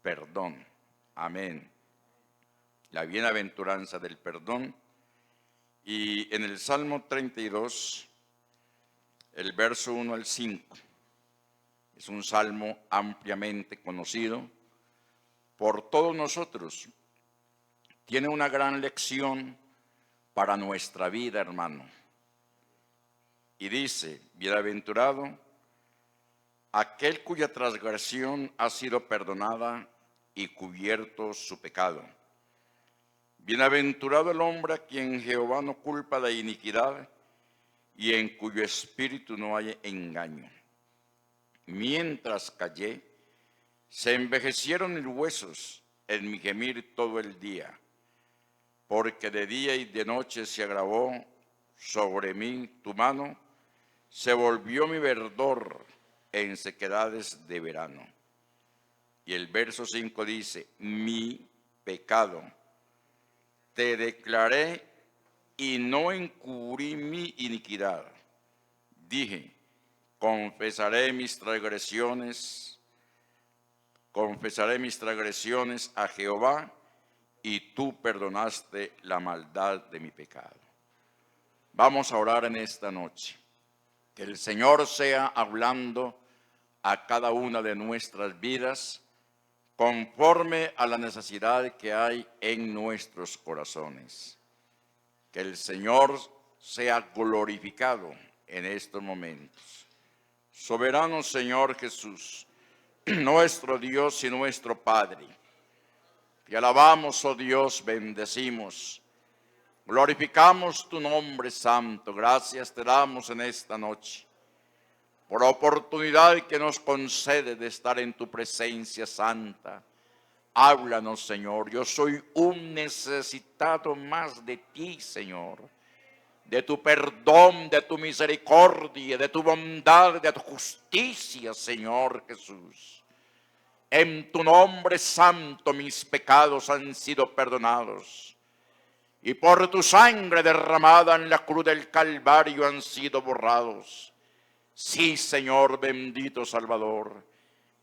perdón. Amén. La bienaventuranza del perdón. Y en el Salmo 32, el verso 1 al 5, es un salmo ampliamente conocido por todos nosotros. Tiene una gran lección para nuestra vida, hermano. Y dice: bienaventurado aquel cuya transgresión ha sido perdonada y cubierto su pecado. Bienaventurado el hombre a quien Jehová no culpa de iniquidad y en cuyo espíritu no hay engaño. Mientras callé, se envejecieron mis huesos en mi gemir todo el día, porque de día y de noche se agravó sobre mí tu mano, se volvió mi verdor en sequedades de verano. Y el verso 5 dice: mi pecado te declaré y no encubrí mi iniquidad. Dije: confesaré mis transgresiones a Jehová, y tú perdonaste la maldad de mi pecado. Vamos a orar en esta noche. Que el Señor sea hablando a cada una de nuestras vidas conforme a la necesidad que hay en nuestros corazones. Que el Señor sea glorificado en estos momentos. Soberano Señor Jesús, nuestro Dios y nuestro Padre, te alabamos, oh Dios, bendecimos, glorificamos tu nombre santo. Gracias te damos en esta noche por la oportunidad que nos concede de estar en tu presencia santa. Háblanos, Señor. Yo soy un necesitado más de ti, Señor, de tu perdón, de tu misericordia, de tu bondad, de tu justicia, Señor Jesús. En tu nombre santo mis pecados han sido perdonados, y por tu sangre derramada en la cruz del Calvario han sido borrados. Sí, Señor, bendito Salvador.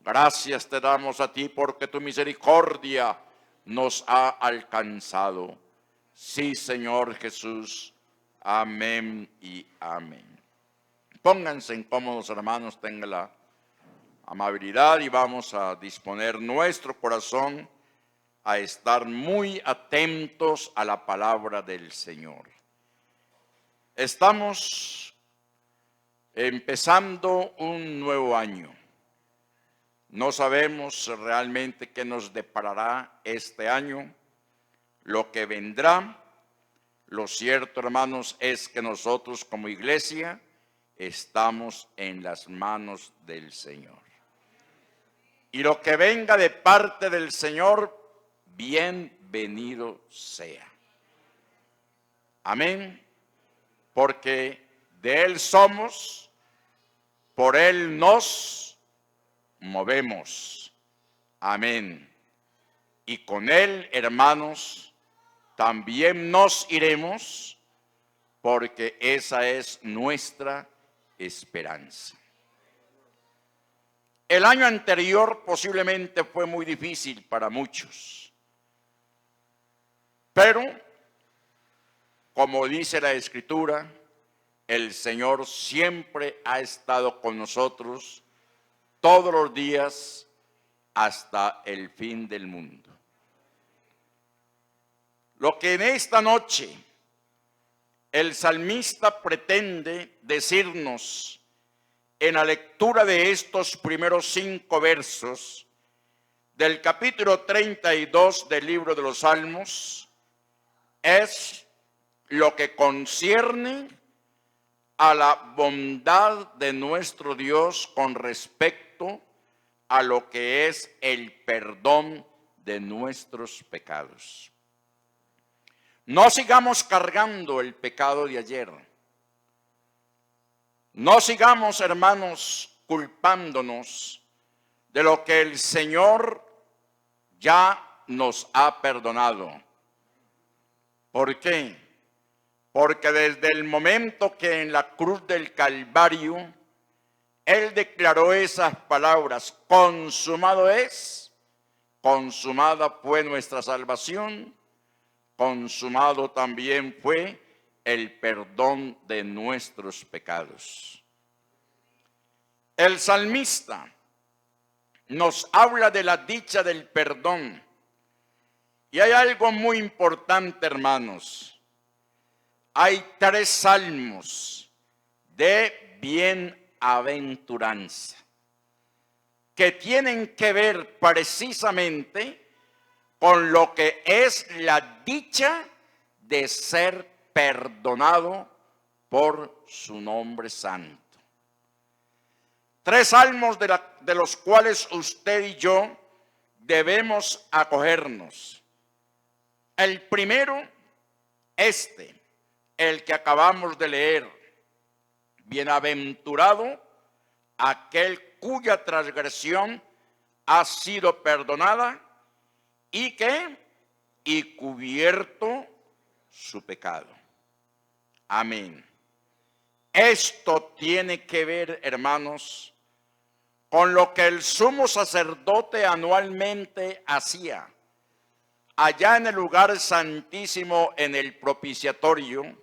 Gracias te damos a ti porque tu misericordia nos ha alcanzado. Sí, Señor Jesús. Amén y amén. Pónganse en cómodos, hermanos, tengan la amabilidad y vamos a disponer nuestro corazón a estar muy atentos a la palabra del Señor. Estamos empezando un nuevo año. No sabemos realmente qué nos deparará este año, lo que vendrá. Lo cierto, hermanos, es que nosotros como iglesia estamos en las manos del Señor. Y lo que venga de parte del Señor, bienvenido sea. Amén. Porque de Él somos, por Él nos movemos. Amén. Y con Él, hermanos, también nos iremos, porque esa es nuestra esperanza. El año anterior posiblemente fue muy difícil para muchos, pero, como dice la Escritura, el Señor siempre ha estado con nosotros todos los días hasta el fin del mundo. Lo que en esta noche el salmista pretende decirnos en la lectura de estos primeros 5 versos del capítulo 32 del libro de los Salmos es lo que concierne a la bondad de nuestro Dios con respecto a lo que es el perdón de nuestros pecados. No sigamos cargando el pecado de ayer. No sigamos, hermanos, culpándonos de lo que el Señor ya nos ha perdonado. ¿Por qué? Porque desde el momento que en la cruz del Calvario Él declaró esas palabras: consumado es, consumada fue nuestra salvación, consumado también fue el perdón de nuestros pecados. El salmista nos habla de la dicha del perdón. Y hay algo muy importante, hermanos. Hay 3 salmos de bienaventuranza que tienen que ver precisamente con lo que es la dicha de ser perdonado por su nombre santo. 3 salmos de los cuales usted y yo debemos acogernos. El primero, el que acabamos de leer. Bienaventurado aquel cuya transgresión ha sido perdonada y cubierto su pecado. Amén. Esto tiene que ver, hermanos, con lo que el sumo sacerdote anualmente hacía. Allá en el lugar santísimo, en el propiciatorio,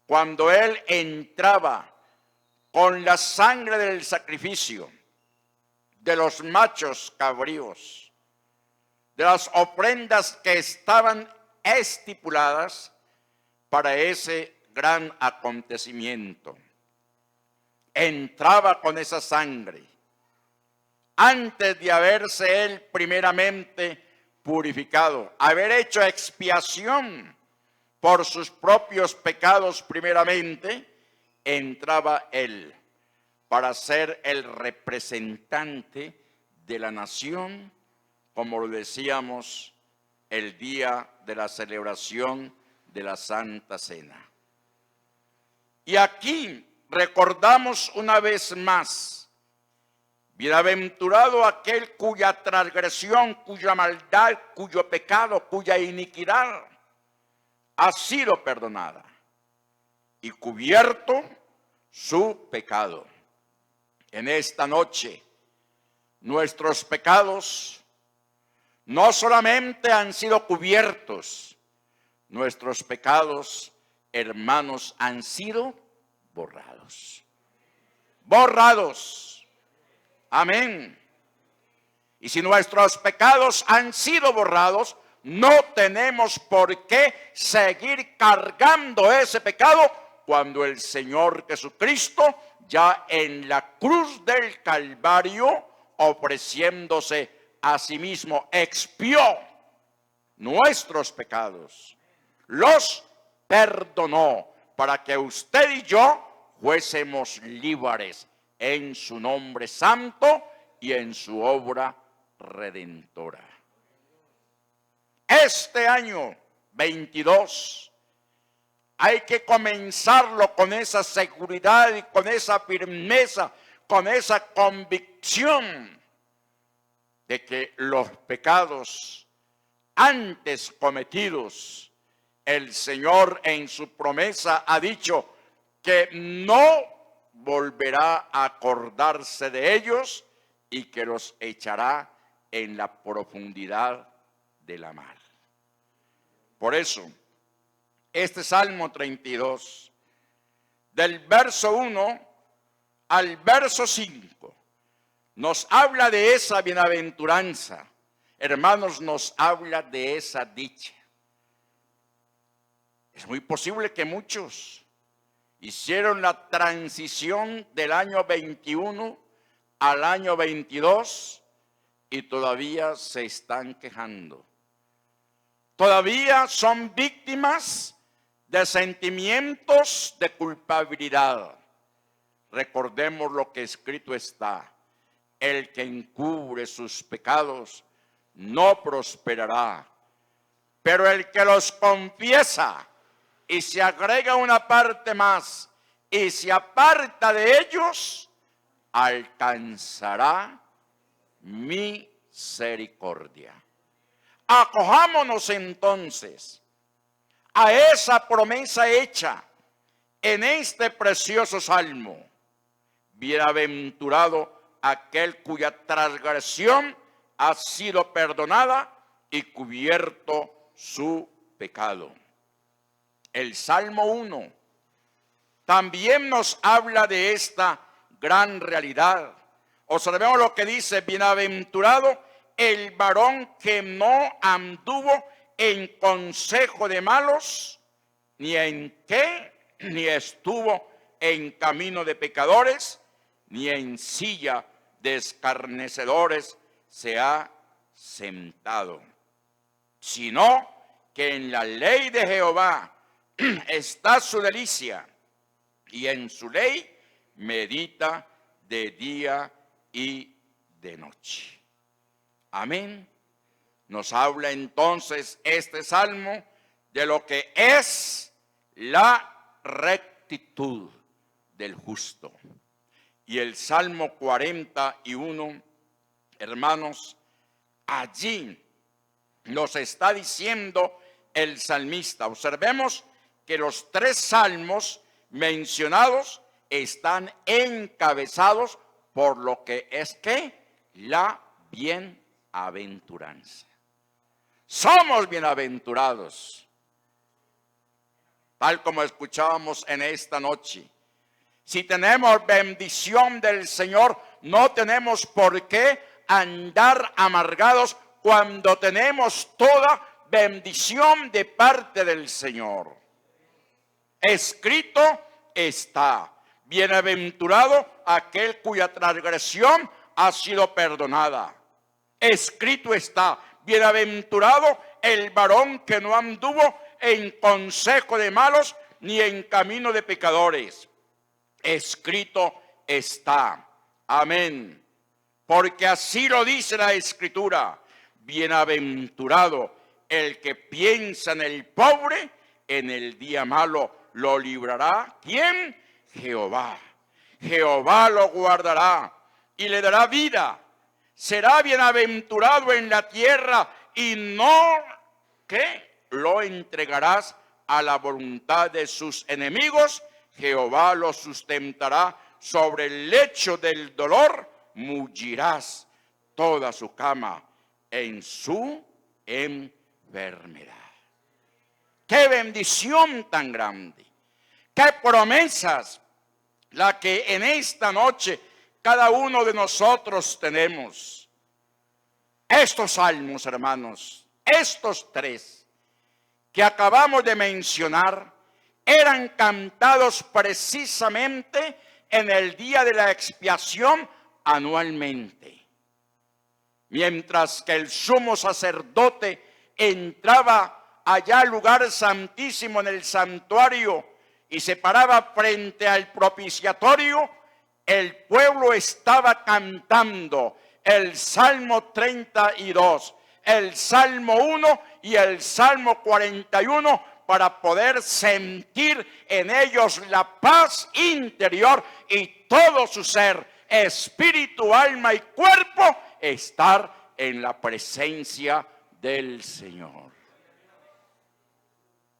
cuando él entraba con la sangre del sacrificio, de los machos cabríos, de las ofrendas que estaban estipuladas para ese gran acontecimiento. Entraba con esa sangre, antes de haberse él primeramente purificado, haber hecho expiación por sus propios pecados primeramente, entraba él para ser el representante de la nación, como lo decíamos el día de la celebración de la Santa Cena. Y aquí recordamos una vez más: bienaventurado aquel cuya transgresión, cuya maldad, cuyo pecado, cuya iniquidad ha sido perdonada y cubierto su pecado. En esta noche, nuestros pecados no solamente han sido cubiertos, nuestros pecados, hermanos, han sido borrados. Borrados. Amén. Y si nuestros pecados han sido borrados, no tenemos por qué seguir cargando ese pecado cuando el Señor Jesucristo ya en la cruz del Calvario, ofreciéndose a sí mismo, expió nuestros pecados, los perdonó para que usted y yo fuésemos libres en su nombre santo y en su obra redentora. Este año 22 hay que comenzarlo con esa seguridad y con esa firmeza, con esa convicción de que los pecados antes cometidos, el Señor en su promesa ha dicho que no volverá a acordarse de ellos y que los echará en la profundidad de la mar. Por eso, este Salmo 32, del verso 1 al verso 5, nos habla de esa bienaventuranza. Hermanos, nos habla de esa dicha. Es muy posible que muchos hicieron la transición del año 21 al año 22 y todavía se están quejando. Todavía son víctimas de sentimientos de culpabilidad. Recordemos lo que escrito está: el que encubre sus pecados no prosperará, pero el que los confiesa y se agrega una parte más y se aparta de ellos, alcanzará misericordia. Acojámonos entonces a esa promesa hecha en este precioso salmo. Bienaventurado aquel cuya transgresión ha sido perdonada y cubierto su pecado. El Salmo 1 también nos habla de esta gran realidad. Observemos lo que dice: bienaventurado el varón que no anduvo en consejo de malos, ni ni estuvo en camino de pecadores, ni en silla de escarnecedores se ha sentado, sino que en la ley de Jehová está su delicia, y en su ley medita de día y de noche. Amén. Nos habla entonces este salmo de lo que es la rectitud del justo. Y el Salmo 41, hermanos, allí nos está diciendo el salmista. Observemos que los 3 salmos mencionados están encabezados por lo que es que la bienaventuranza. Somos bienaventurados, tal como escuchábamos en esta noche. Si tenemos bendición del Señor, no tenemos por qué andar amargados cuando tenemos toda bendición de parte del Señor. Escrito está: bienaventurado aquel cuya transgresión ha sido perdonada. Escrito está: bienaventurado el varón que no anduvo en consejo de malos, ni en camino de pecadores. Escrito está. Amén. Porque así lo dice la Escritura: bienaventurado el que piensa en el pobre, en el día malo lo librará. ¿Quién? Jehová. Jehová lo guardará y le dará vida. Será bienaventurado en la tierra y no, ¿qué? Lo entregarás a la voluntad de sus enemigos. Jehová lo sustentará sobre el lecho del dolor. Mullirás toda su cama en su enfermedad. ¡Qué bendición tan grande! ¡Qué promesas la que en esta noche cada uno de nosotros tenemos! Estos salmos, hermanos, estos 3 que acabamos de mencionar, eran cantados precisamente en el día de la expiación anualmente. Mientras que el sumo sacerdote entraba allá al lugar santísimo en el santuario y se paraba frente al propiciatorio, el pueblo estaba cantando el Salmo 32, el Salmo 1 y el Salmo 41 para poder sentir en ellos la paz interior y todo su ser, espíritu, alma y cuerpo, estar en la presencia del Señor.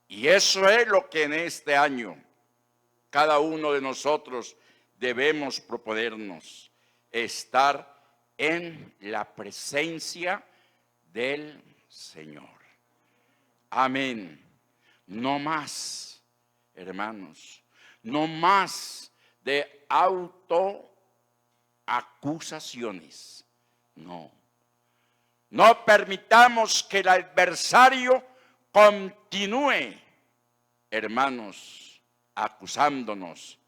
Y eso es lo que en este año cada uno de nosotros debemos proponernos: estar en la presencia del Señor. Amén. No más, hermanos, no más de autoacusaciones. No. No permitamos que el adversario continúe, hermanos, acusándonos,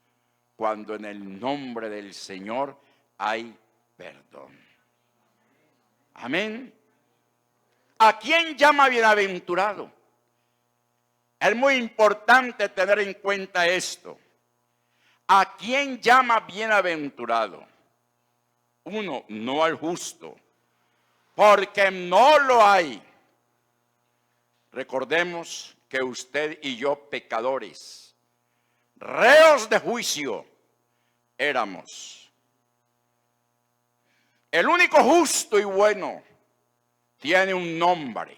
cuando en el nombre del Señor hay perdón. Amén. ¿A quién llama bienaventurado? Es muy importante tener en cuenta esto. ¿A quién llama bienaventurado? Uno, no al justo, porque no lo hay. Recordemos que usted y yo, pecadores, reos de juicio, éramos. El único justo y bueno tiene un nombre,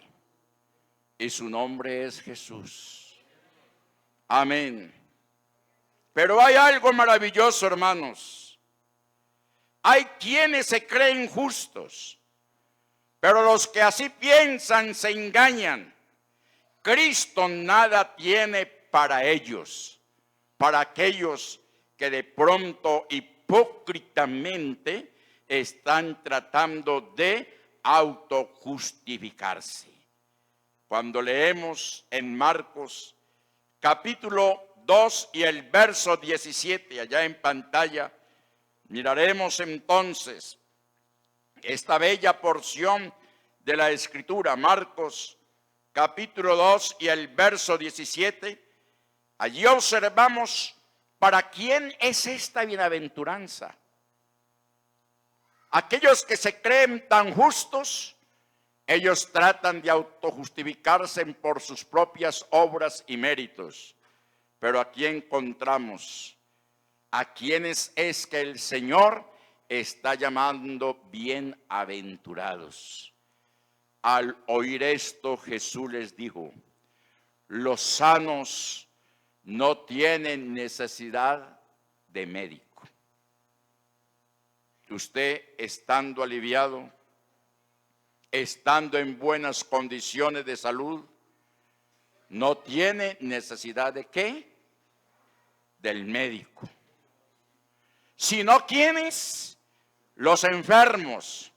y su nombre es Jesús. Amén. Pero hay algo maravilloso, hermanos. Hay quienes se creen justos, Pero los que así piensan se engañan. Cristo nada tiene para ellos, para aquellos que de pronto hipócritamente están tratando de autojustificarse. Cuando leemos en Marcos capítulo 2 y el verso 17, allá en pantalla, miraremos entonces esta bella porción de la Escritura, Marcos capítulo 2 y el verso 17. Allí observamos para quién es esta bienaventuranza. Aquellos que se creen tan justos, ellos tratan de autojustificarse por sus propias obras y méritos. Pero aquí encontramos a quienes es que el Señor está llamando bienaventurados. Al oír esto, Jesús les dijo: los sanos no tienen necesidad de médico. Usted, estando aliviado, estando en buenas condiciones de salud, no tiene necesidad de ¿qué? Del médico. Sino ¿quiénes? Los enfermos.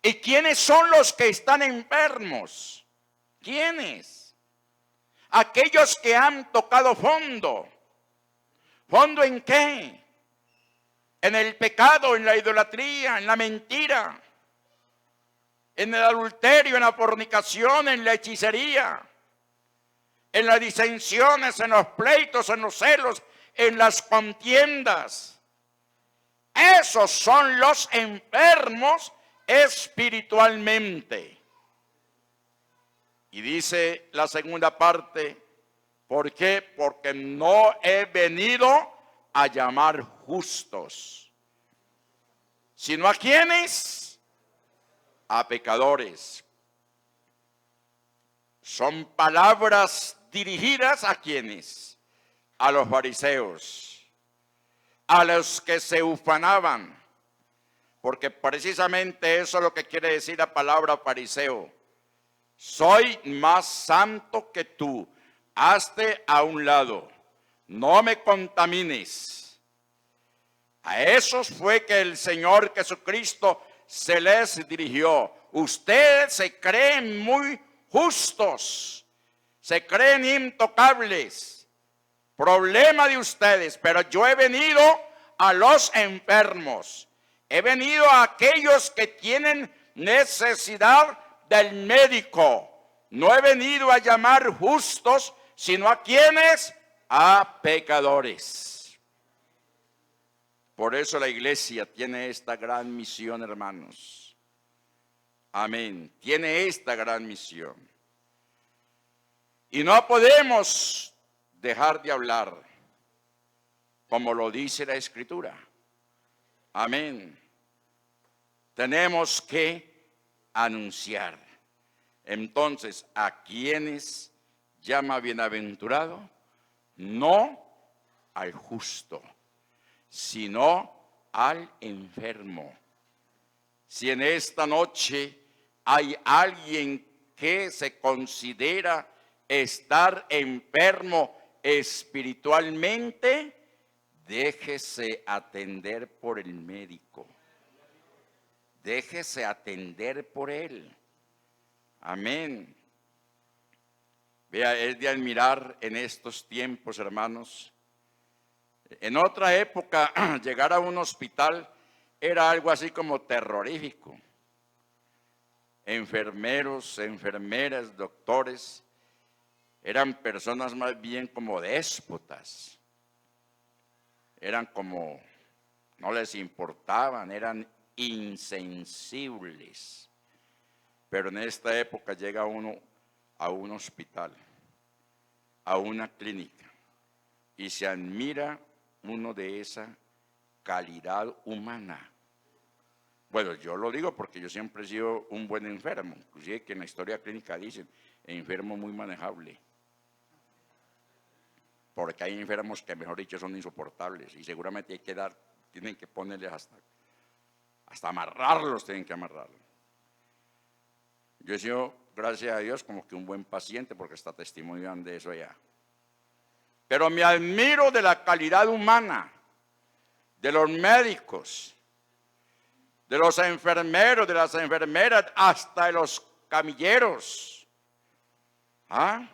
¿Y quiénes son los que están enfermos? ¿Quiénes? Aquellos que han tocado fondo. ¿Fondo en qué? En el pecado, en la idolatría, en la mentira, en el adulterio, en la fornicación, en la hechicería, en las disensiones, en los pleitos, en los celos, en las contiendas. Esos son los enfermos espiritualmente. Y dice la segunda parte, ¿por qué? Porque no he venido a llamar justos, sino a ¿quiénes? A pecadores. Son palabras dirigidas a ¿quiénes? A los fariseos, a los que se ufanaban, porque precisamente eso es lo que quiere decir la palabra fariseo. Soy más santo que tú, hazte a un lado, no me contamines. A esos fue que el Señor Jesucristo se les dirigió. Ustedes se creen muy justos, se creen intocables. Problema de ustedes, pero yo he venido a los enfermos. He venido a aquellos que tienen necesidad del médico. No he venido a llamar justos, sino a quienes, a pecadores. Por eso la iglesia tiene esta gran misión, hermanos. Amén. Tiene esta gran misión. Y no podemos dejar de hablar, como lo dice la Escritura. Amén. Tenemos que anunciar. Entonces, ¿a quiénes llama bienaventurado? No al justo, sino al enfermo. Si en esta noche hay alguien que se considera estar enfermo espiritualmente, déjese atender por el médico. Déjese atender por él. Amén. Vea, es de admirar en estos tiempos, hermanos. En otra época, llegar a un hospital era algo así como terrorífico. Enfermeros, enfermeras, doctores, eran personas más bien como déspotas. Eran como, no les importaban, eran insensibles. Pero en esta época llega uno a un hospital, a una clínica, y se admira uno de esa calidad humana. Bueno, yo lo digo porque yo siempre he sido un buen enfermo, inclusive que en la historia clínica dicen, enfermo muy manejable. Porque hay enfermos que, mejor dicho, son insoportables y seguramente tienen que ponerles hasta amarrarlos, tienen que amarrarlos. Yo he sido, gracias a Dios, como que un buen paciente porque está testimoniando de eso allá. Pero me admiro de la calidad humana, de los médicos, de los enfermeros, de las enfermeras, hasta de los camilleros. ¿Ah?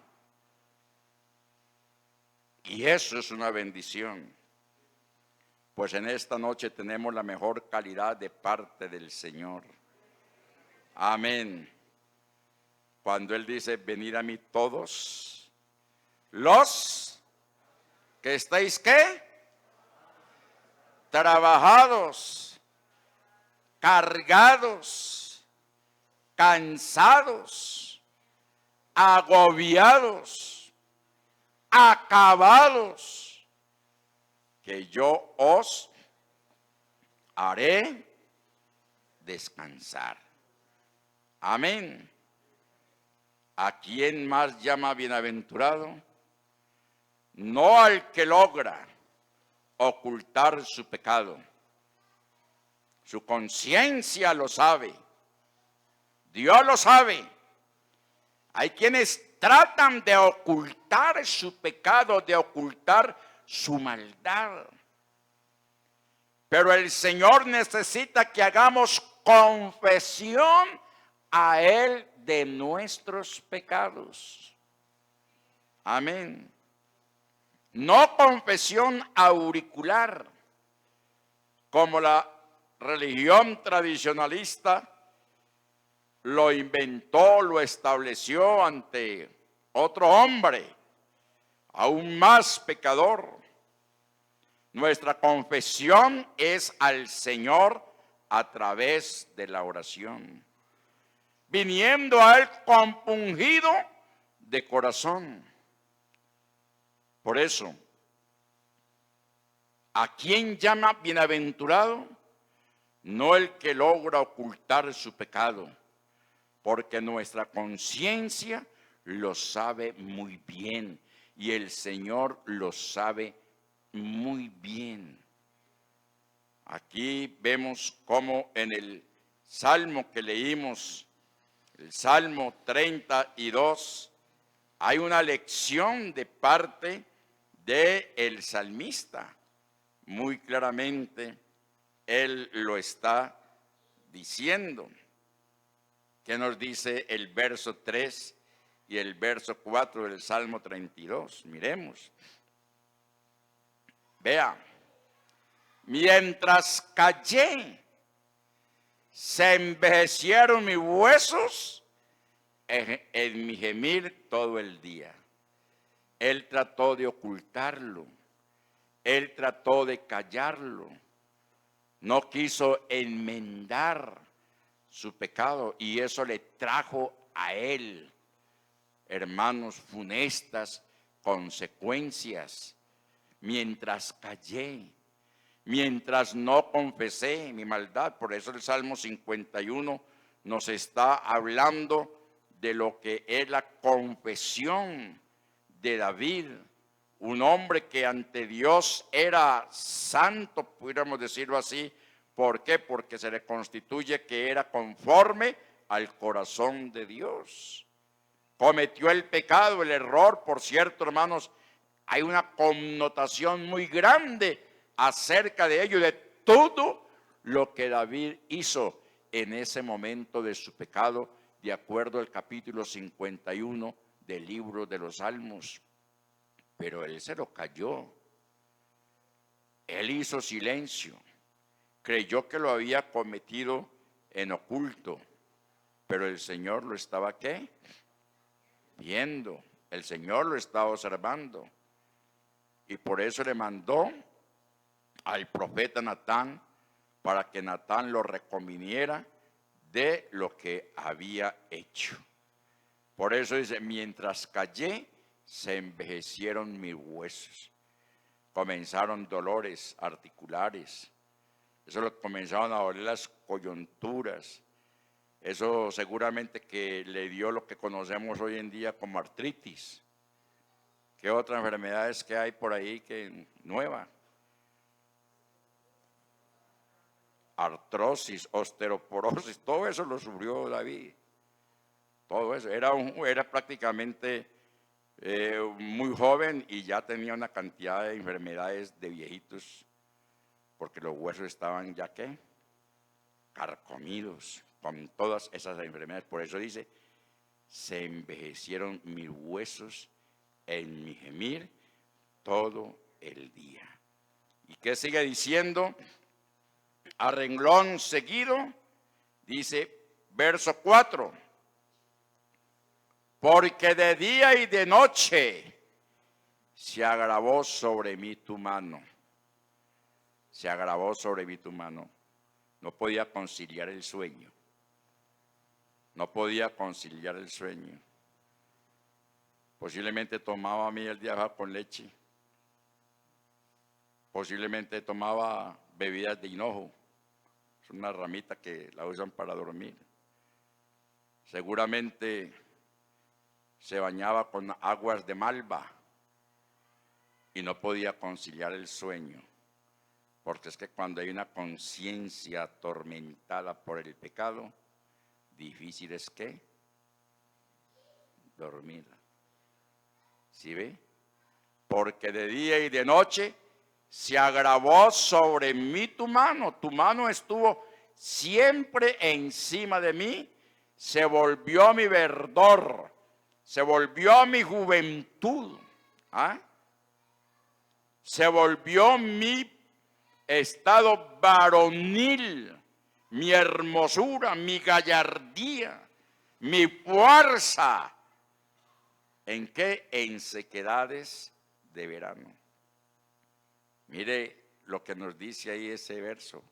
Y eso es una bendición. Pues en esta noche tenemos la mejor calidad de parte del Señor. Amén. Cuando Él dice, venid a mí todos los que estáis, ¿qué? Trabajados, cargados, cansados, agobiados, acabados, que yo os haré descansar. Amén. ¿A quién más llama bienaventurado? No al que logra ocultar su pecado. Su conciencia lo sabe. Dios lo sabe. Hay quienes tratan de ocultar su pecado, de ocultar su maldad. Pero el Señor necesita que hagamos confesión a Él de nuestros pecados. Amén. No confesión auricular, como la religión tradicionalista lo inventó, lo estableció ante otro hombre, aún más pecador. Nuestra confesión es al Señor a través de la oración, viniendo a Él compungido de corazón. Por eso, ¿a quién llama bienaventurado? No el que logra ocultar su pecado, porque nuestra conciencia lo sabe muy bien y el Señor lo sabe muy bien. Aquí vemos cómo en el Salmo que leímos, el Salmo 32, hay una lección de parte del salmista. Muy claramente él lo está diciendo. ¿Qué nos dice el verso 3 y el verso 4 del Salmo 32? Miremos. Vea, mientras callé, se envejecieron mis huesos en mi gemir todo el día. Él trató de ocultarlo, él trató de callarlo, no quiso enmendar su pecado y eso le trajo a él, hermanos, funestas consecuencias. Mientras callé, mientras no confesé mi maldad. Por eso el Salmo 51 nos está hablando de lo que es la confesión de David, un hombre que ante Dios era santo, pudiéramos decirlo así. ¿Por qué? Porque se le constituye que era conforme al corazón de Dios. Cometió el pecado, el error, por cierto, hermanos. Hay una connotación muy grande acerca de ello, de todo lo que David hizo en ese momento de su pecado, de acuerdo al capítulo 51 del libro de los Salmos. Pero él se lo calló. Él hizo silencio. Creyó que lo había cometido en oculto. Pero el Señor lo estaba, ¿qué? Viendo. El Señor lo estaba observando. Y por eso le mandó al profeta Natán para que Natán lo reconviniera de lo que había hecho. Por eso dice, mientras callé, se envejecieron mis huesos. Comenzaron dolores articulares. Eso comenzaron a doler las coyunturas. Eso seguramente que le dio lo que conocemos hoy en día como artritis. ¿Qué otras enfermedades que hay por ahí que nueva? Artrosis, osteoporosis, todo eso lo sufrió David. todo eso. Era prácticamente muy joven y ya tenía una cantidad de enfermedades de viejitos, porque los huesos estaban ya ¿qué? Carcomidos con todas esas enfermedades. Por eso dice, se envejecieron mis huesos en mi gemir todo el día. ¿Y qué sigue diciendo? A renglón seguido, dice verso 4, porque de día y de noche se agravó sobre mí tu mano. Se agravó sobre mí tu mano. No podía conciliar el sueño. No podía conciliar el sueño. Posiblemente tomaba miel de ajo con leche. Posiblemente tomaba bebidas de hinojo. Es una ramita que la usan para dormir. Seguramente se bañaba con aguas de malva y no podía conciliar el sueño. Porque es que cuando hay una conciencia atormentada por el pecado, difícil es que dormir. ¿Sí ve? Porque de día y de noche se agravó sobre mí tu mano estuvo siempre encima de mí, se volvió mi verdor, se volvió mi juventud, se volvió mi estado varonil, mi hermosura, mi gallardía, mi fuerza. ¿En qué? En sequedades de verano. Mire lo que nos dice ahí ese verso.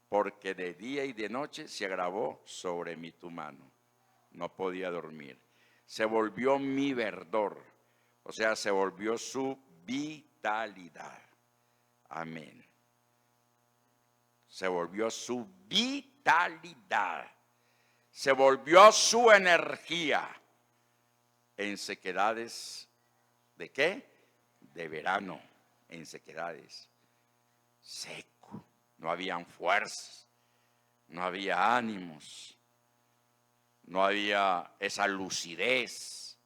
Porque de día y de noche se agravó sobre mí tu mano. No podía dormir. Se volvió mi verdor. O sea, se volvió su vitalidad. Amén. Se volvió su vitalidad. Se volvió su energía. En sequedades, ¿de qué? De verano, en sequedades. Seco, no habían fuerzas, no había ánimos, no había esa lucidez.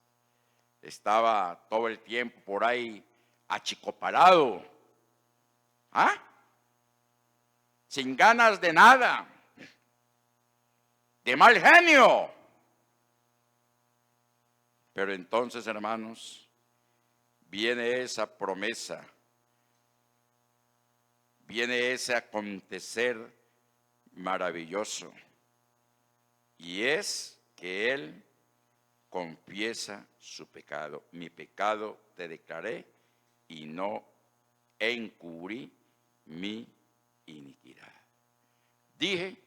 Estaba todo el tiempo por ahí achicoparado, sin ganas de nada, de mal genio. Pero entonces, hermanos, viene esa promesa, viene ese acontecer maravilloso, y es que él confiesa su pecado. Mi pecado te declaré y no encubrí mi iniquidad. Dije,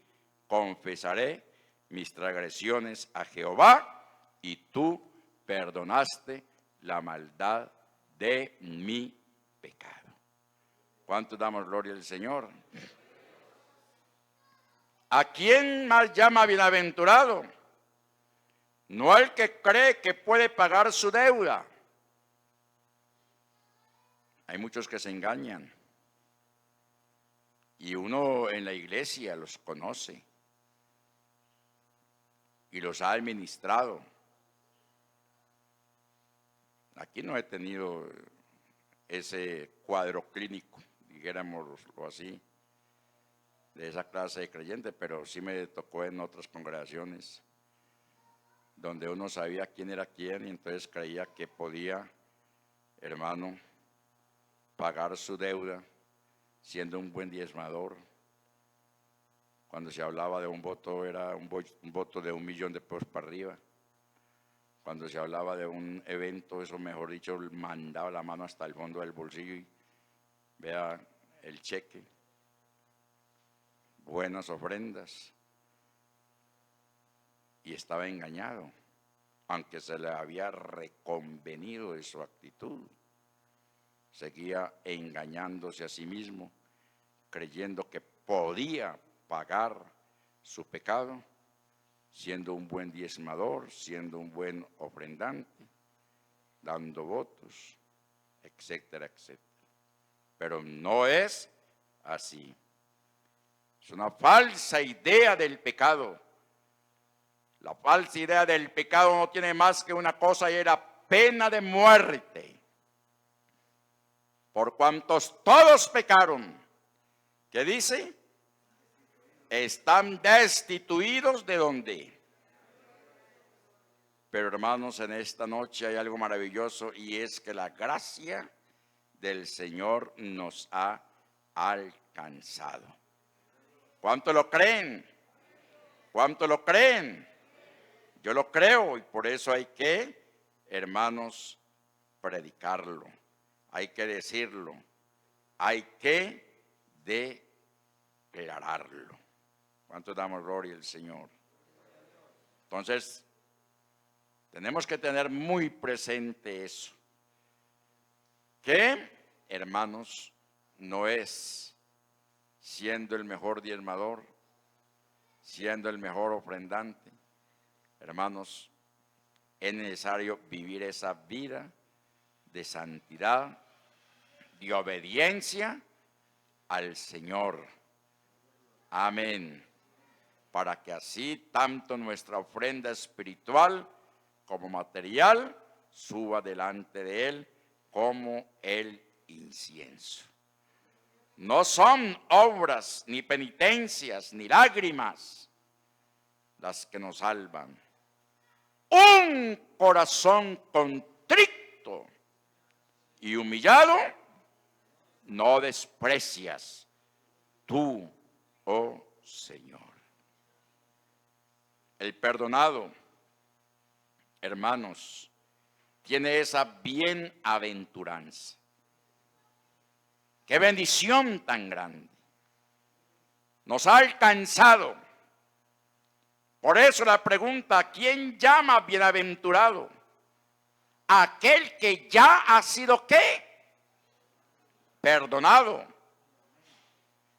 confesaré mis transgresiones a Jehová y tú perdonaste la maldad de mi pecado. ¿Cuánto damos gloria al Señor? ¿A quién más llama bienaventurado? No al que cree que puede pagar su deuda. Hay muchos que se engañan. Y uno en la iglesia los conoce. Y los ha administrado. Aquí no he tenido ese cuadro clínico, dijéramoslo así, de esa clase de creyente, pero sí me tocó en otras congregaciones, donde uno sabía quién era quién y entonces creía que podía, hermano, pagar su deuda siendo un buen diezmador. Cuando se hablaba de un voto, era un voto de 1 millón de pesos para arriba. Cuando se hablaba de un evento, eso mejor dicho, mandaba la mano hasta el fondo del bolsillo y vea el cheque, buenas ofrendas. Y estaba engañado, aunque se le había reconvenido de su actitud. Seguía engañándose a sí mismo, creyendo que podía pagar su pecado, siendo un buen diezmador, siendo un buen ofrendante, dando votos, etcétera, etcétera. Pero no es así. Es una falsa idea del pecado La falsa idea del pecado no tiene más que una cosa y era pena de muerte. Por cuantos todos pecaron, ¿qué dice? Están destituidos de ¿dónde? Pero hermanos, en esta noche hay algo maravilloso y es que la gracia del Señor nos ha alcanzado. ¿Cuánto lo creen? ¿Cuánto lo creen? Yo lo creo y por eso hay que, hermanos, predicarlo. Hay que decirlo. Hay que declararlo. ¿Cuánto damos gloria al Señor? Entonces, tenemos que tener muy presente eso. Que, hermanos, no es siendo el mejor diezmador, siendo el mejor ofrendante. Hermanos, es necesario vivir esa vida de santidad, de obediencia al Señor. Amén. Para que así tanto nuestra ofrenda espiritual como material suba delante de Él como el incienso. No son obras, ni penitencias, ni lágrimas las que nos salvan. Un corazón contrito y humillado no desprecias tú, oh Señor. El perdonado, hermanos, tiene esa bienaventuranza. ¡Qué bendición tan grande! Nos ha alcanzado. Por eso la pregunta, ¿quién llama bienaventurado? Aquel que ya ha sido ¿qué? Perdonado.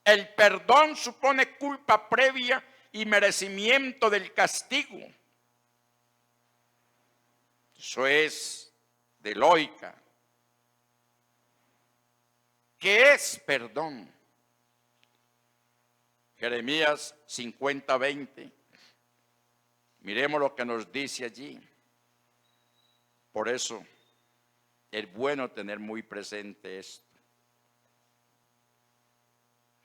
El perdón supone culpa previa y merecimiento del castigo. Eso es de lógica. ¿Qué es perdón? Jeremías 50:20. Miremos lo que nos dice allí. Por eso es bueno tener muy presente esto.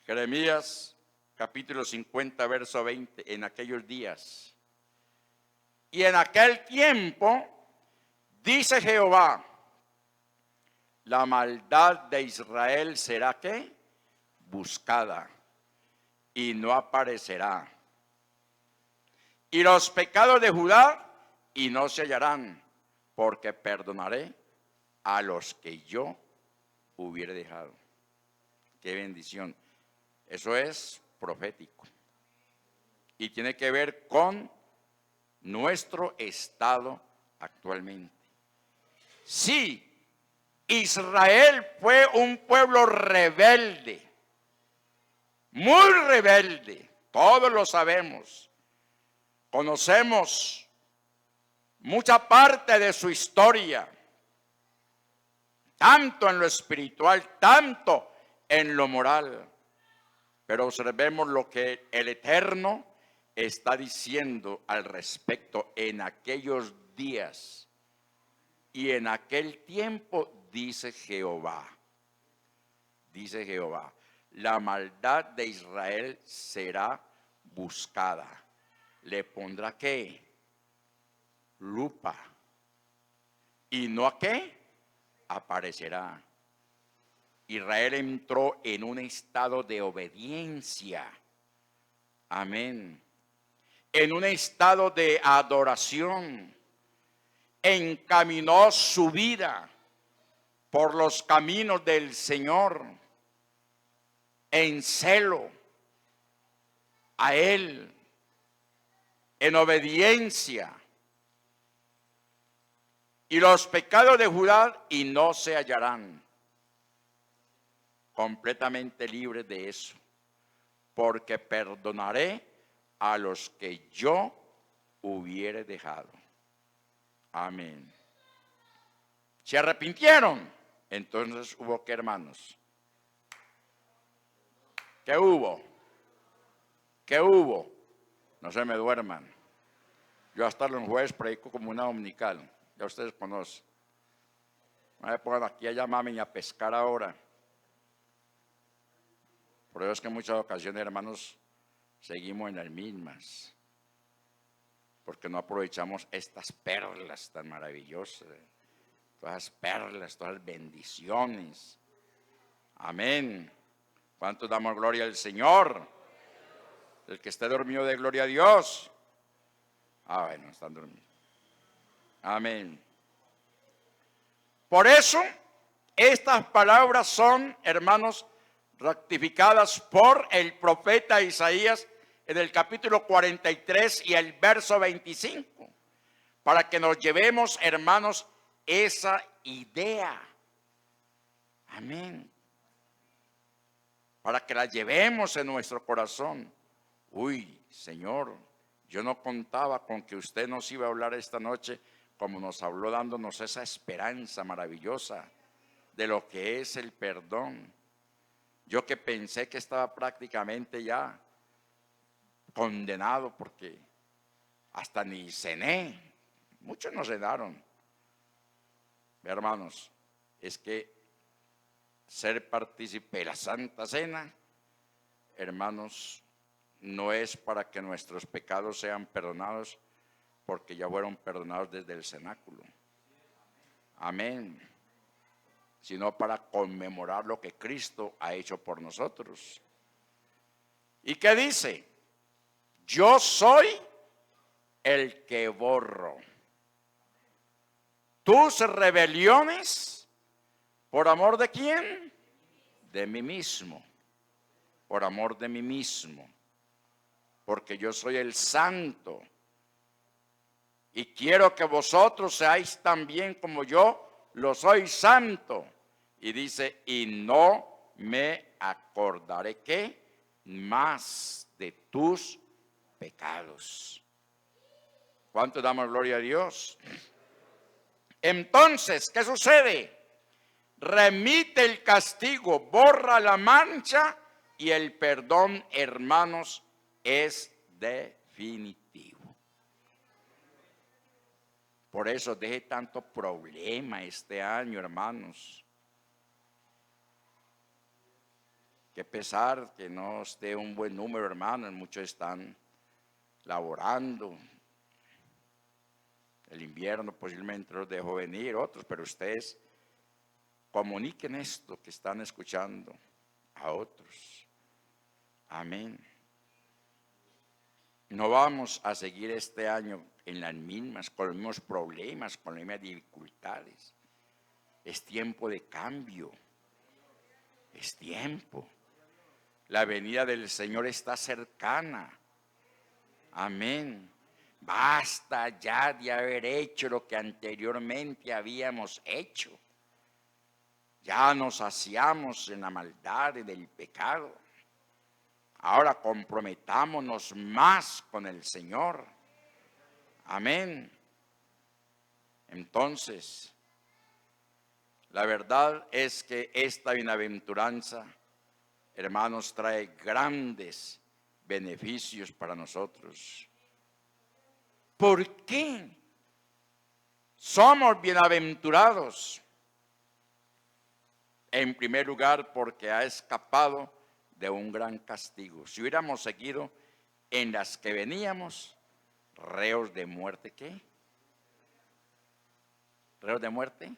Jeremías capítulo 50, verso 20. En aquellos días y en aquel tiempo, dice Jehová, la maldad de Israel será ¿qué? Buscada y no aparecerá. Y los pecados de Judá y no se hallarán, porque perdonaré a los que yo hubiera dejado. Qué bendición. Eso es profético. Y tiene que ver con nuestro estado actualmente. Sí, Israel fue un pueblo rebelde, muy rebelde, todos lo sabemos. Conocemos mucha parte de su historia, tanto en lo espiritual, tanto en lo moral. Pero observemos lo que el Eterno está diciendo al respecto en aquellos días y en aquel tiempo, dice Jehová. Dice Jehová, la maldad de Israel será buscada. ¿Le pondrá qué? Lupa. ¿Y no a qué? Aparecerá. Israel entró en un estado de obediencia. Amén. En un estado de adoración. Encaminó su vida por los caminos del Señor. En celo a Él. En obediencia. Y los pecados de Judá y no se hallarán. Completamente libre de eso, porque perdonaré a los que yo hubiere dejado. Amén. ¿Se arrepintieron? Entonces hubo ¿qué, hermanos? ¿Qué hubo? ¿Qué hubo? No se me duerman. Yo hasta los jueves predico como una dominical. Ya ustedes conocen. No me pongan aquí a llamarme ni a pescar ahora. Por eso es que en muchas ocasiones, hermanos, seguimos en las mismas. Porque no aprovechamos estas perlas tan maravillosas. Todas las perlas, todas las bendiciones. Amén. ¿Cuántos damos gloria al Señor? El que esté dormido de gloria a Dios. Bueno, están dormidos. Amén. Por eso, estas palabras son, hermanos, ratificadas por el profeta Isaías en el capítulo 43 y el verso 25, para que nos llevemos, hermanos, esa idea. Amén. Para que la llevemos en nuestro corazón. Uy, Señor, yo no contaba con que usted nos iba a hablar esta noche como nos habló, dándonos esa esperanza maravillosa de lo que es el perdón. Yo que pensé que estaba prácticamente ya condenado porque hasta ni cené. Muchos no cenaron. Hermanos, es que ser partícipe de la Santa Cena, hermanos, no es para que nuestros pecados sean perdonados, porque ya fueron perdonados desde el cenáculo. Amén. Sino para conmemorar lo que Cristo ha hecho por nosotros. ¿Y qué dice? Yo soy el que borro tus rebeliones. ¿Por amor de quién? De mí mismo. Por amor de mí mismo. Porque yo soy el santo. Y quiero que vosotros seáis también como yo lo soy santo. Y dice, y no me acordaré ¿qué? Más de tus pecados. ¿Cuánto damos gloria a Dios? Entonces, ¿qué sucede? Remite el castigo, borra la mancha y el perdón, hermanos, es definitivo. Por eso deje tanto problema este año, hermanos. Qué pesar que no esté un buen número, hermanos. Muchos están laborando. El invierno posiblemente los dejó venir, otros, pero ustedes comuniquen esto que están escuchando a otros. Amén. No vamos a seguir este año en las mismas, con los mismos problemas, con las mismas dificultades. Es tiempo de cambio. Es tiempo. La venida del Señor está cercana. Amén. Basta ya de haber hecho lo que anteriormente habíamos hecho. Ya nos saciamos en la maldad y del pecado. Ahora comprometámonos más con el Señor. Amén. Entonces, la verdad es que esta bienaventuranza, hermanos, trae grandes beneficios para nosotros. ¿Por qué somos bienaventurados? En primer lugar, porque ha escapado de un gran castigo. Si hubiéramos seguido en las que veníamos, reos de muerte, ¿qué? ¿Reos de muerte?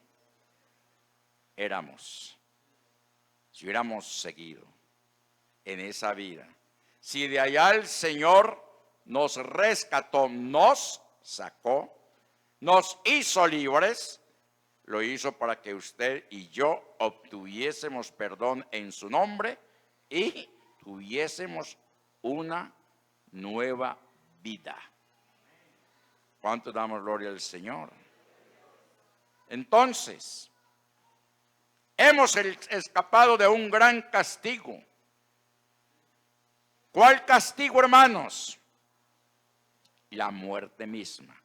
Éramos. Si hubiéramos seguido en esa vida. Si de allá el Señor nos rescató, nos sacó, nos hizo libres, lo hizo para que usted y yo obtuviésemos perdón en su nombre y tuviésemos una nueva vida. ¿Cuánto damos gloria al Señor? Entonces, hemos escapado de un gran castigo. ¿Cuál castigo, hermanos? La muerte misma.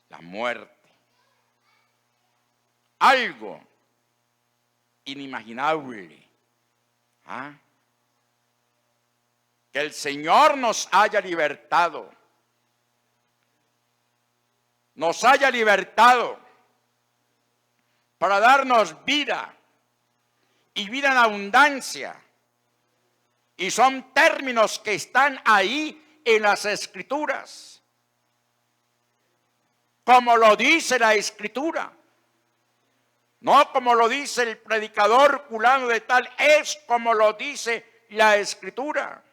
La muerte. Algo inimaginable. ¿Ah? Que el Señor nos haya libertado. nos haya libertado para darnos vida y vida en abundancia. Y son términos que están ahí en las Escrituras, como lo dice la Escritura. No como lo dice el predicador fulano de tal, es como lo dice la Escritura.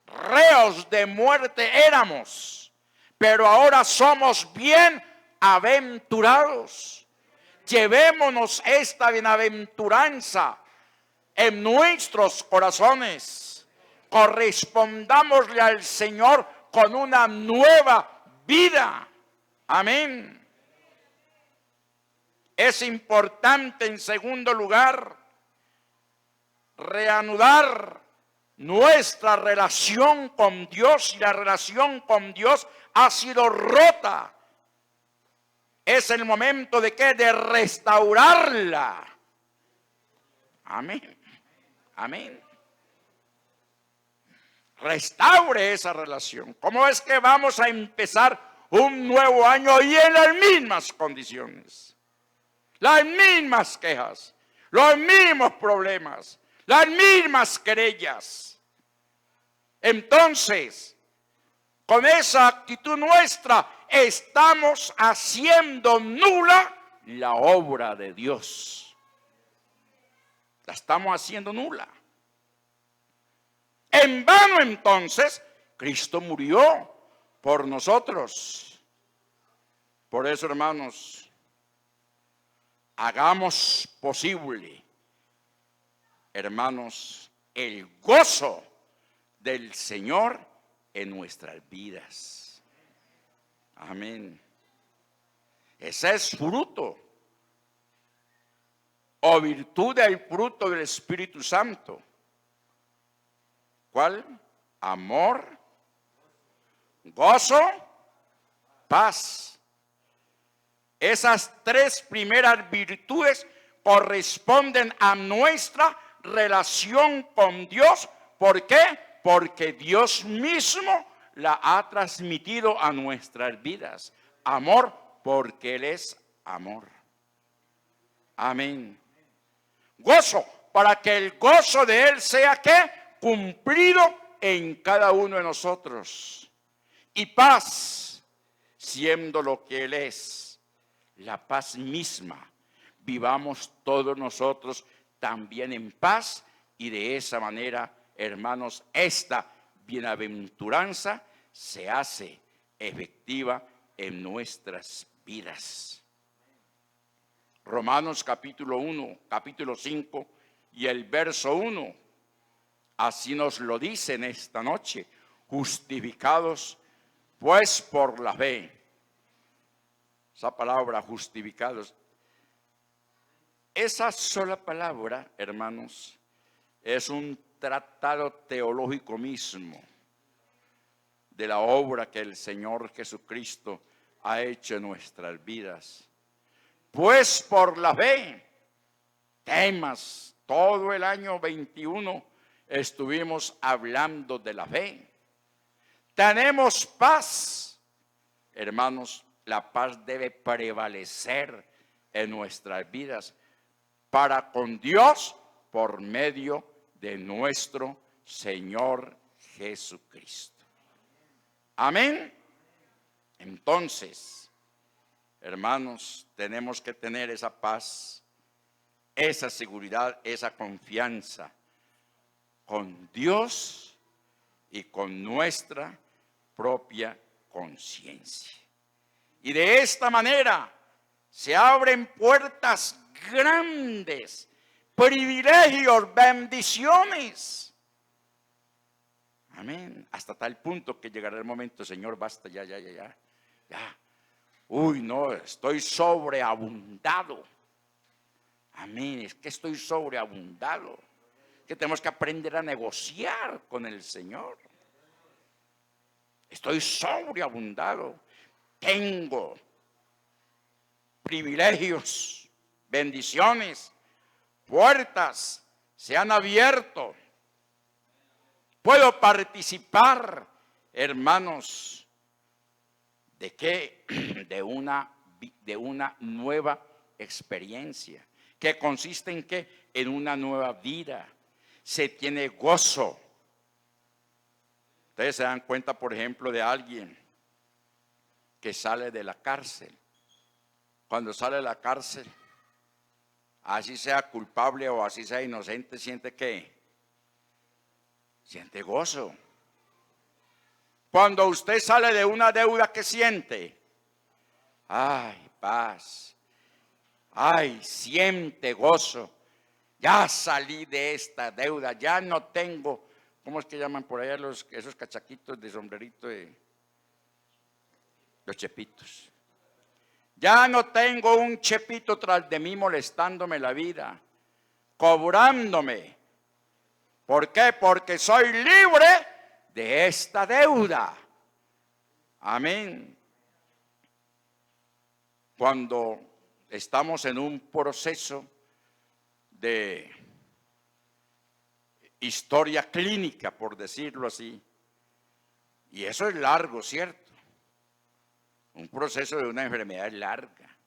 Reos de muerte éramos, pero ahora somos bienaventurados. Llevémonos esta bienaventuranza en nuestros corazones. Correspondámosle al Señor con una nueva vida. Amén. Es importante, en segundo lugar, reanudar nuestra relación con Dios, y la relación con Dios ha sido rota. Es el momento de ¿qué? De restaurarla. Amén. Amén. Restaure esa relación. ¿Cómo es que vamos a empezar un nuevo año y en las mismas condiciones? Las mismas quejas, los mismos problemas, las mismas querellas. Entonces, con esa actitud nuestra, estamos haciendo nula la obra de Dios. La estamos haciendo nula. En vano, entonces, Cristo murió por nosotros. Por eso, hermanos, hagamos posible, hermanos, el gozo del Señor en nuestras vidas. Amén. Ese es fruto o virtud del fruto del Espíritu Santo. ¿Cuál? Amor, gozo, paz. Esas tres primeras virtudes corresponden a nuestra relación con Dios. ¿Por qué? Porque Dios mismo la ha transmitido a nuestras vidas. Amor, porque Él es amor. Amén. Gozo, para que el gozo de Él sea ¿qué? Cumplido en cada uno de nosotros. Y paz, siendo lo que Él es, la paz misma. Vivamos todos nosotros también en paz, y de esa manera, hermanos, esta bienaventuranza se hace efectiva en nuestras vidas. Romanos capítulo 1, capítulo 5 y el verso 1, así nos lo dice en esta noche: justificados pues por la fe. Esa palabra, justificados, esa sola palabra, hermanos, es un tratado teológico mismo de la obra que el Señor Jesucristo ha hecho en nuestras vidas. Pues por la fe, temas, todo el año 21 estuvimos hablando de la fe. Tenemos paz, hermanos. La paz debe prevalecer en nuestras vidas para con Dios por medio de nuestro Señor Jesucristo. Amén. Entonces, hermanos, tenemos que tener esa paz, esa seguridad, esa confianza con Dios y con nuestra propia conciencia. Y de esta manera se abren puertas grandes, privilegios, bendiciones. Amén. Hasta tal punto que llegará el momento, Señor, basta, ya. Uy, no, estoy sobreabundado. Amén, es que estoy sobreabundado. Que tenemos que aprender a negociar con el Señor. Estoy sobreabundado. Tengo privilegios, bendiciones, puertas se han abierto. Puedo participar, hermanos, ¿De qué? De una nueva experiencia. ¿Que consiste en qué? En una nueva vida. Se tiene gozo. Ustedes se dan cuenta, por ejemplo, de alguien que sale de la cárcel. Cuando sale de la cárcel, así sea culpable o así sea inocente, ¿siente qué? Siente gozo. Cuando usted sale de una deuda, ¿qué siente? Ay, paz. Ay, siente gozo. Ya salí de esta deuda, ya no tengo, ¿cómo es que llaman por allá esos cachaquitos de sombrerito de los chepitos? Ya no tengo un chepito tras de mí molestándome la vida, cobrándome. ¿Por qué? Porque soy libre de esta deuda. Amén. Cuando estamos en un proceso de historia clínica, por decirlo así, y eso es largo, ¿cierto? Un proceso de una enfermedad es larga.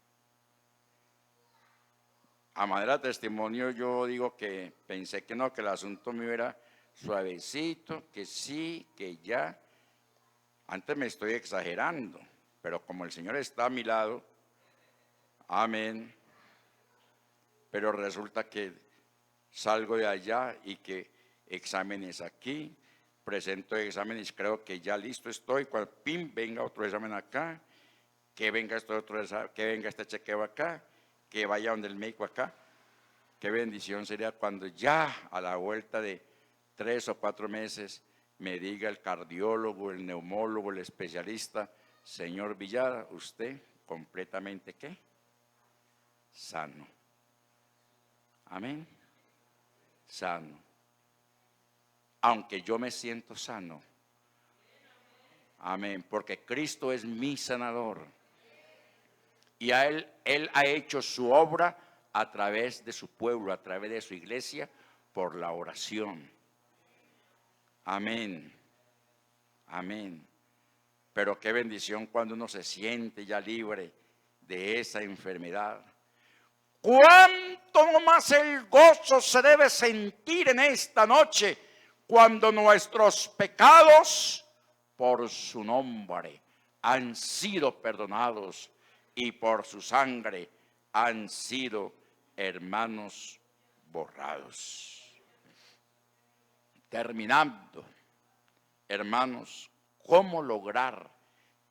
A manera de testimonio yo digo que pensé que no, que el asunto mío era suavecito, que sí, que ya. Antes me estoy exagerando, pero como el Señor está a mi lado, amén. Pero resulta que salgo de allá y que exámenes aquí, presento exámenes, creo que ya listo estoy, cuando pim, venga otro examen acá, que venga este otro examen, que venga este chequeo acá, que vaya donde el médico acá. Qué bendición sería cuando ya a la vuelta de 3 o 4 meses me diga el cardiólogo, el neumólogo, el especialista: señor Villar, usted completamente ¿qué? Sano. Amén. Sano. Aunque yo me siento sano. Amén. Porque Cristo es mi sanador. Y a Él ha hecho su obra a través de su pueblo, a través de su iglesia, por la oración. Amén. Amén. Pero qué bendición cuando uno se siente ya libre de esa enfermedad. ¿Cuánto más el gozo se debe sentir en esta noche cuando nuestros pecados por su nombre han sido perdonados y por su sangre han sido, hermanos, borrados? Terminando, hermanos, ¿cómo lograr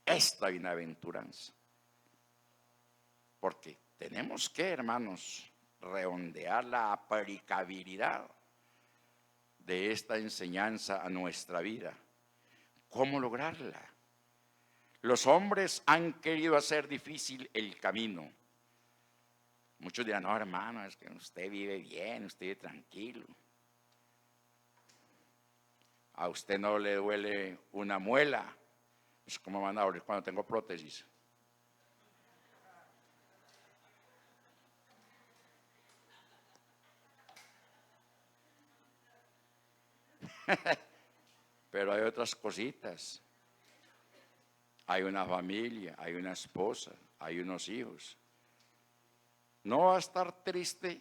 esta bienaventuranza? Porque tenemos que, hermanos, redondear la aplicabilidad de esta enseñanza a nuestra vida. ¿Cómo lograrla? Los hombres han querido hacer difícil el camino. Muchos dirán: no, hermano, es que usted vive bien, usted vive tranquilo. A usted no le duele una muela. Pues ¿cómo van a doler cuando tengo prótesis? Pero hay otras cositas. Hay una familia, hay una esposa, hay unos hijos. No va a estar triste,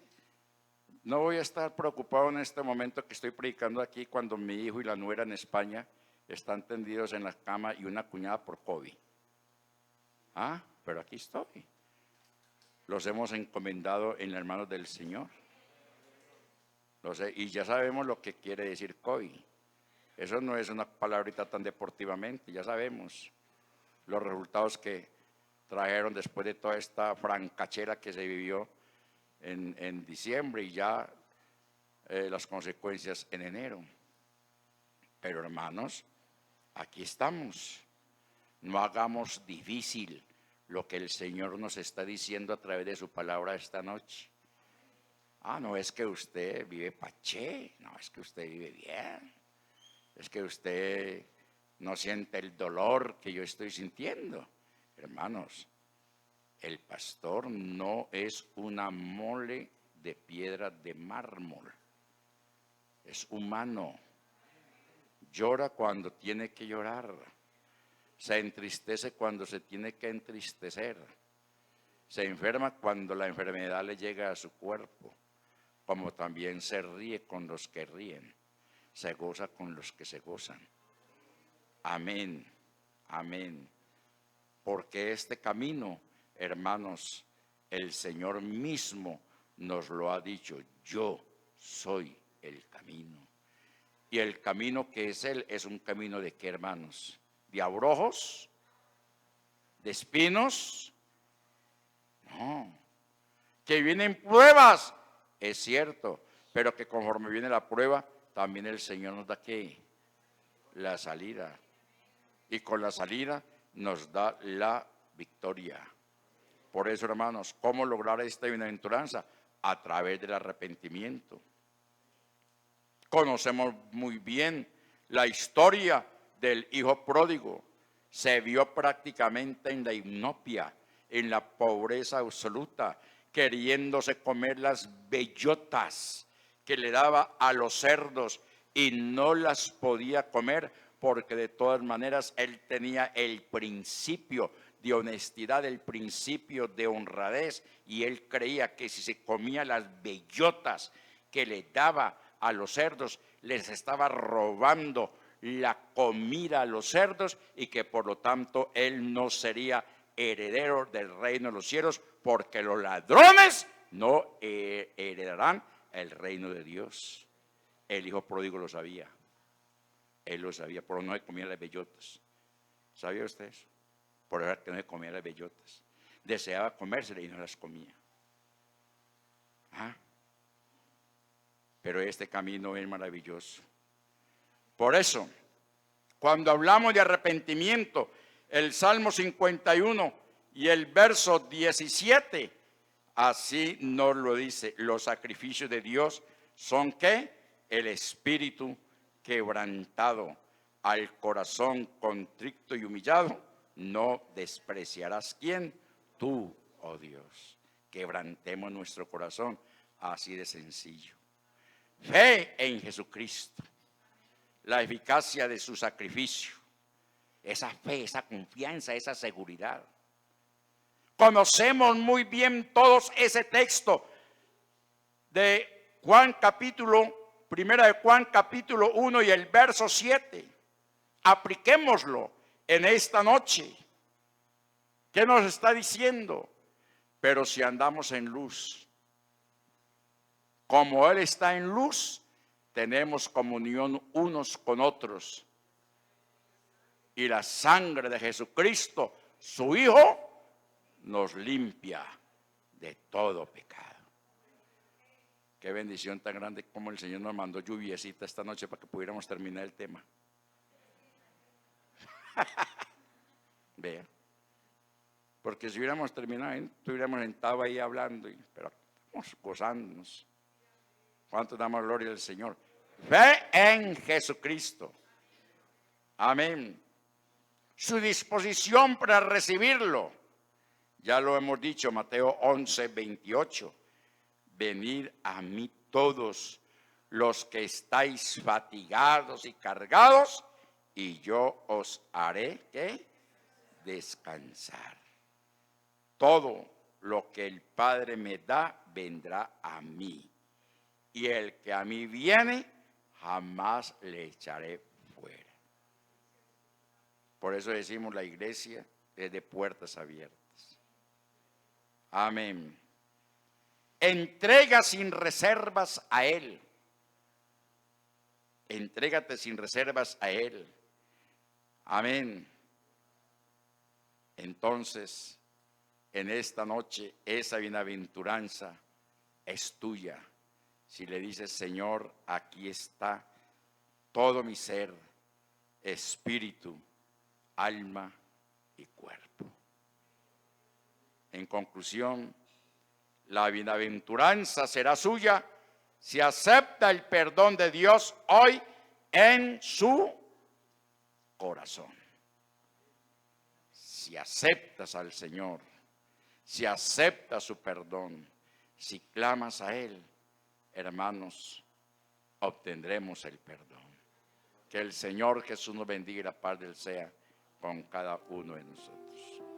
no voy a estar preocupado en este momento que estoy predicando aquí cuando mi hijo y la nuera en España están tendidos en la cama y una cuñada por COVID. Pero aquí estoy. Los hemos encomendado en las manos del Señor. Y ya sabemos lo que quiere decir COVID. Eso no es una palabrita tan deportivamente, ya sabemos los resultados que trajeron después de toda esta francachera que se vivió en diciembre y ya las consecuencias en enero. Pero hermanos, aquí estamos. No hagamos difícil lo que el Señor nos está diciendo a través de su palabra esta noche. No es que usted vive paché, no es que usted vive bien, es que usted no siente el dolor que yo estoy sintiendo. Hermanos, el pastor no es una mole de piedra de mármol, es humano. Llora cuando tiene que llorar, Se entristece cuando se tiene que entristecer. Se enferma cuando la enfermedad le llega a su cuerpo, como también se ríe con los que ríen, se goza con los que se gozan. Amén, amén. Porque este camino, hermanos, el Señor mismo nos lo ha dicho: yo soy el camino. Y el camino que es Él es un camino de ¿qué, hermanos? ¿De abrojos? ¿De espinos? No. Que vienen pruebas, es cierto, pero que conforme viene la prueba, también el Señor nos da ¿qué? La salida. Y con la salida nos da la victoria. Por eso, hermanos, ¿cómo lograr esta bienaventuranza? A través del arrepentimiento. Conocemos muy bien la historia del hijo pródigo. Se vio prácticamente en la inopia, en la pobreza absoluta, queriéndose comer las bellotas que le daba a los cerdos y no las podía comer porque de todas maneras él tenía el principio de honestidad, el principio de honradez, y él creía que si se comía las bellotas que le daba a los cerdos, les estaba robando la comida a los cerdos y que por lo tanto él no sería heredero del reino de los cielos, porque los ladrones no heredarán el reino de Dios. El hijo pródigo lo sabía. Él lo sabía, por no se comía las bellotas. ¿Sabía usted eso? Por eso que no se comía las bellotas. Deseaba comérselas y no las comía. ¿Ah? Pero este camino es maravilloso. Por eso, cuando hablamos de arrepentimiento, el Salmo 51 y el verso 17, así nos lo dice: los sacrificios de Dios son ¿qué? El espíritu quebrantado, al corazón contrito y humillado, no despreciarás. ¿Quién? Tú, oh Dios. Quebrantemos nuestro corazón, así de sencillo. Fe en Jesucristo, la eficacia de su sacrificio, esa fe, esa confianza, esa seguridad. Conocemos muy bien todos ese texto de Juan capítulo, primera de Juan capítulo 1 y el verso 7. Apliquémoslo en esta noche. ¿Qué nos está diciendo? Pero si andamos en luz, como Él está en luz, tenemos comunión unos con otros. Y la sangre de Jesucristo, su Hijo, nos limpia de todo pecado. Qué bendición tan grande como el Señor nos mandó lluviecita esta noche para que pudiéramos terminar el tema. Vea. Porque si hubiéramos terminado, estuviéramos sentados ahí hablando, pero estamos gozándonos. ¿Cuánto damos gloria al Señor? Fe en Jesucristo. Amén. Su disposición para recibirlo. Ya lo hemos dicho, Mateo 11, 28. Venid a mí todos los que estáis fatigados y cargados, y yo os haré ¿qué? Descansar. Todo lo que el Padre me da vendrá a mí, y el que a mí viene jamás le echaré fuera. Por eso decimos, la iglesia es de puertas abiertas. Amén. Entrega sin reservas a Él. Entrégate sin reservas a Él. Amén. Entonces, en esta noche, esa bienaventuranza es tuya. Si le dices: Señor, aquí está todo mi ser, espíritu, alma y cuerpo. En conclusión, la bienaventuranza será suya si acepta el perdón de Dios hoy en su corazón. Si aceptas al Señor, si aceptas su perdón, si clamas a Él, hermanos, obtendremos el perdón. Que el Señor Jesús nos bendiga y la paz del sea con cada uno de nosotros.